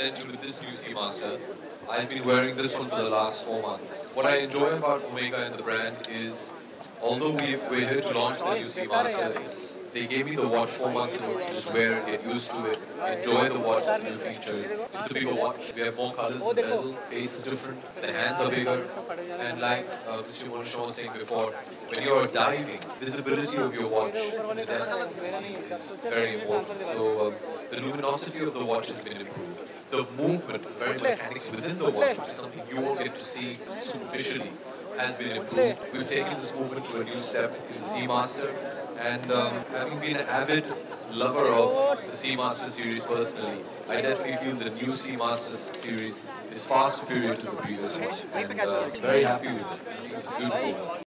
present you with this new Seamaster. I've been wearing this one for the last 4 months. What I enjoy about Omega and the brand is, although we're here to launch the new Seamaster, they gave me the watch 4 months ago to just wear it, get used to it, enjoy the watch, the new features. It's a bigger watch. We have more colors in the bezel, face is different, the hands are bigger, and like Mr. Monisha was saying before, when you're diving, visibility of your watch in the depths of the sea is very important. So the luminosity of the watch has been improved. The movement, the very mechanics within the watch, which is something you won't get to see superficially, has been improved. We've taken this movement to a new step in the Seamaster, and having been an avid lover of the Seamaster series personally, I definitely feel the new Seamaster series is far superior to the previous one, and very happy with it. I think it's a beautiful one.